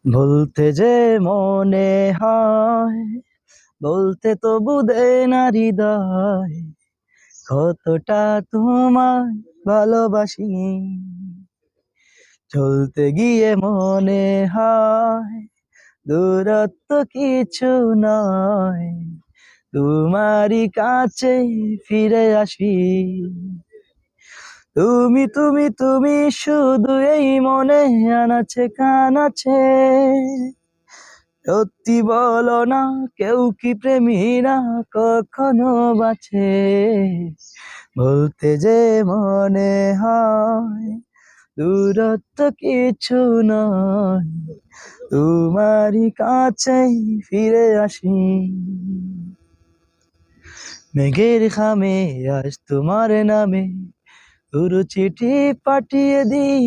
বলতে যে মনে হয়, বলতে তবু দেয় না হৃদয়, কতটা তোমায় ভালোবাসি। চলতে গিয়ে মনে হয় দূরত্ব কিছু নয়, তোমারই কাছে ফিরে আসি। তুমি তুমি তুমি শুধু এই মনে আনাচে কানাচে, সত্যি বলো না, কেউ কি প্রেমী না কখনো বাঁচে? বলতে যে মনে হয় দূরত্ব কিছু নয়, তোমারই কাছেই ফিরে আসি। মেঘের খামে আজ তোমার নামে চিঠি পাঠিয়ে দিই।